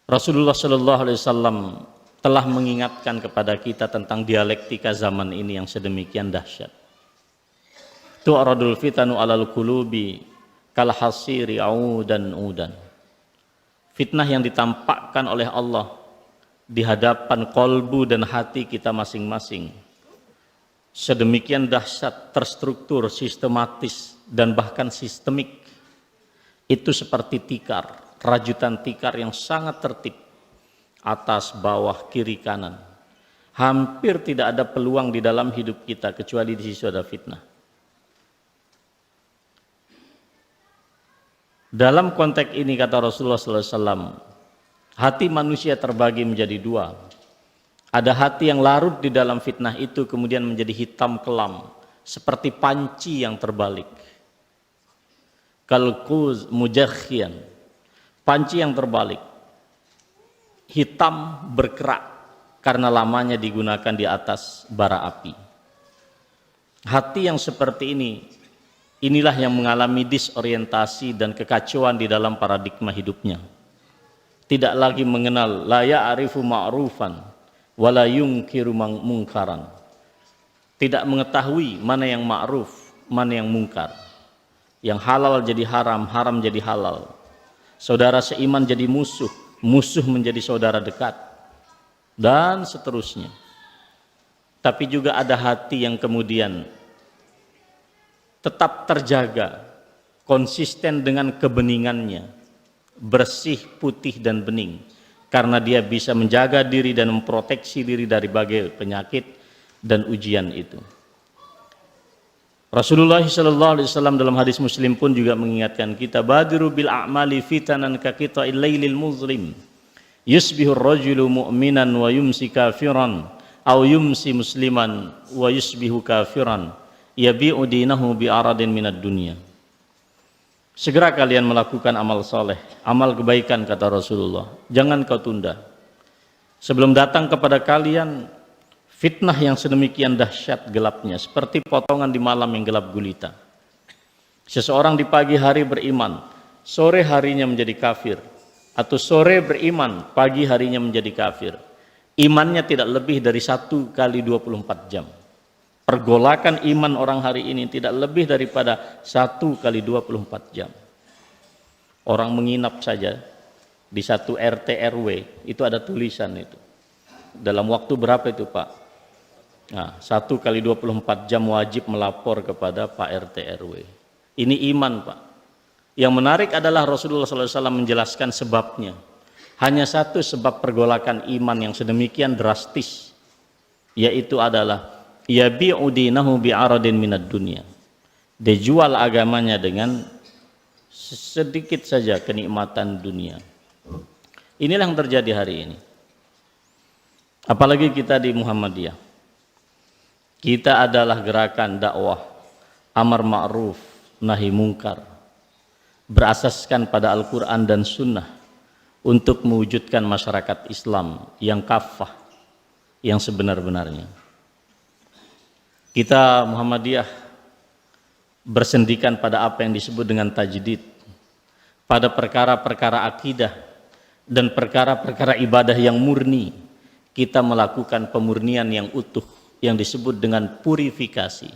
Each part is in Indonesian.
Rasulullah Shallallahu Alaihi Wasallam telah mengingatkan kepada kita tentang dialektika zaman ini yang sedemikian dahsyat. Tu'radul fitanu alal qulubi kal hasiri audan udan. Fitnah yang ditampakkan oleh Allah di hadapan kolbu dan hati kita masing-masing sedemikian dahsyat, terstruktur, sistematis, dan bahkan sistemik. Itu seperti tikar, rajutan tikar yang sangat tertib, atas, bawah, kiri, kanan. Hampir tidak ada peluang di dalam hidup kita kecuali di situ ada fitnah. Dalam konteks ini kata Rasulullah SAW, hati manusia terbagi menjadi dua. Ada hati yang larut di dalam fitnah itu kemudian menjadi hitam kelam, seperti panci yang terbalik. Kalquz mujakhian, panci yang terbalik, hitam berkerak karena lamanya digunakan di atas bara api. Hati yang seperti ini, inilah yang mengalami disorientasi dan kekacauan di dalam paradigma hidupnya. Tidak lagi mengenal la ya'rifu ma'rufan wala yungkiru mungkaran. Tidak mengetahui mana yang ma'ruf, mana yang mungkar. Yang halal jadi haram, haram jadi halal. Saudara seiman jadi musuh, musuh menjadi saudara dekat, dan seterusnya. Tapi juga ada hati yang kemudian tetap terjaga, konsisten dengan kebeningannya, bersih, putih, dan bening, karena dia bisa menjaga diri dan memproteksi diri dari berbagai penyakit dan ujian itu. Rasulullah SAW dalam hadis Muslim pun juga mengingatkan kita, badiru bil a'mali fitanan ka qita'il lailil muzlim yusbihur rajulu mu'minan wa yumsi kafiran aw yumsi musliman wa yusbihu kafiran yabi'u dinahu bi aradin minad dunya. Segera kalian melakukan amal soleh, amal kebaikan kata Rasulullah, jangan kau tunda. Sebelum datang kepada kalian fitnah yang sedemikian dahsyat gelapnya, seperti potongan di malam yang gelap gulita. Seseorang di pagi hari beriman, sore harinya menjadi kafir, atau sore beriman, pagi harinya menjadi kafir. Imannya tidak lebih dari 1 kali 24 jam. Pergolakan iman orang hari ini tidak lebih daripada 1 kali 24 jam. Orang menginap saja di satu RT RW, itu ada tulisan itu. Dalam waktu berapa itu Pak? Nah, 1 kali 24 jam wajib melapor kepada Pak RT RW. Ini iman Pak. Yang menarik adalah Rasulullah SAW menjelaskan sebabnya. Hanya satu sebab pergolakan iman yang sedemikian drastis, yaitu adalah yabi'u dinahu bi'aradin minad dunya. Dia jual agamanya dengan sedikit saja kenikmatan dunia. Inilah yang terjadi hari ini. Apalagi kita di Muhammadiyah. Kita adalah gerakan dakwah amar ma'ruf nahi mungkar, berasaskan pada Al-Quran dan Sunnah untuk mewujudkan masyarakat Islam yang kafah, yang sebenar-benarnya. Kita Muhammadiyah bersendikan pada apa yang disebut dengan tajdid, pada perkara-perkara akidah dan perkara-perkara ibadah yang murni. Kita melakukan pemurnian yang utuh yang disebut dengan purifikasi.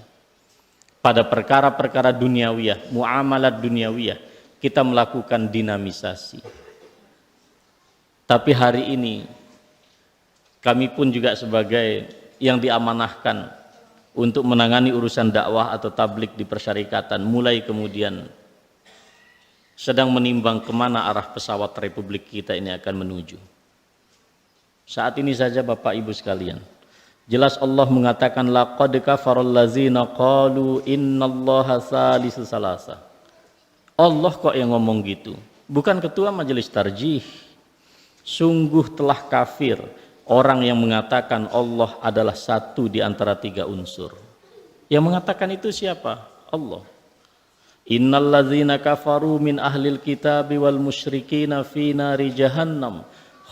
Pada perkara-perkara duniawiyah, muamalat duniawiyah, kita melakukan dinamisasi. Tapi hari ini kami pun juga sebagai yang diamanahkan untuk menangani urusan dakwah atau tablik di persyarikatan, mulai kemudian sedang menimbang kemana arah pesawat Republik kita ini akan menuju. Saat ini saja Bapak Ibu sekalian, jelas Allah mengatakan laqad kafarul ladzina qalu innallaha salisu salasa. Allah kok yang ngomong gitu, bukan ketua majelis tarjih. Sungguh telah kafir orang yang mengatakan Allah adalah satu di antara 3 unsur. Yang mengatakan itu siapa? Allah. Innal ladzina kafaru min ahlil kitabi wal musyrikina fi nari jahannam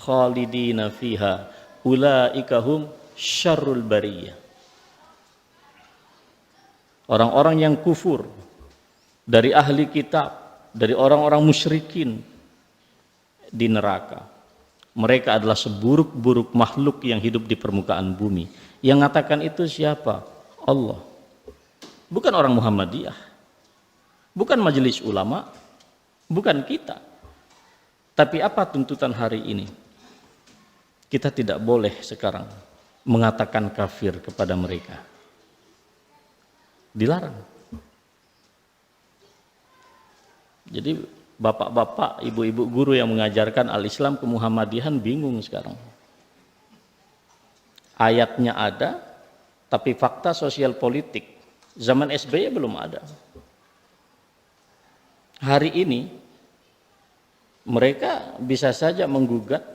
khalidina fiha ulaika hum syarrul bariyah. Orang-orang yang kufur dari ahli kitab, dari orang-orang musyrikin di neraka, Mereka adalah seburuk-buruk makhluk yang hidup di permukaan bumi. Yang mengatakan itu siapa? Allah. Bukan orang Muhammadiyah, bukan majelis ulama, bukan kita. Tapi apa tuntutan hari ini? Kita tidak boleh sekarang mengatakan kafir kepada mereka. Dilarang. Jadi bapak-bapak, ibu-ibu guru yang mengajarkan al-Islam ke Muhammadiyahan bingung sekarang. Ayatnya ada, tapi fakta sosial politik zaman SBY belum ada. Hari ini mereka bisa saja menggugat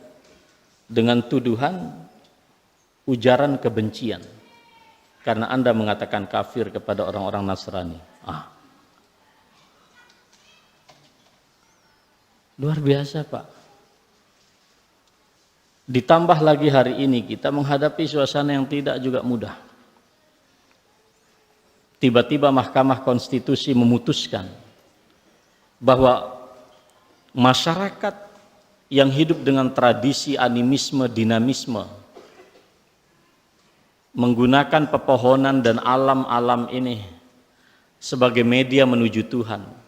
dengan tuduhan ujaran kebencian karena Anda mengatakan kafir kepada orang-orang Nasrani. Luar biasa, Pak. Ditambah lagi hari ini kita menghadapi suasana yang tidak juga mudah. Tiba-tiba Mahkamah Konstitusi memutuskan bahwa masyarakat yang hidup dengan tradisi animisme, dinamisme, menggunakan pepohonan dan alam-alam ini sebagai media menuju Tuhan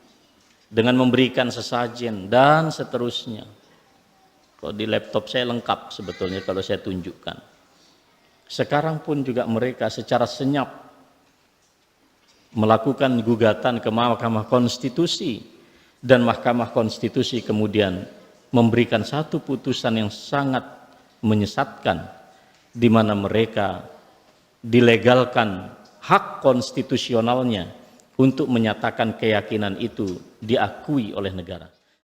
dengan memberikan sesajen dan seterusnya. Kalau di laptop saya lengkap sebetulnya kalau saya tunjukkan. Sekarang pun juga mereka secara senyap melakukan gugatan ke Mahkamah Konstitusi dan Mahkamah Konstitusi kemudian memberikan satu putusan yang sangat menyesatkan di mana mereka dilegalkan hak konstitusionalnya untuk menyatakan keyakinan itu diakui oleh negara.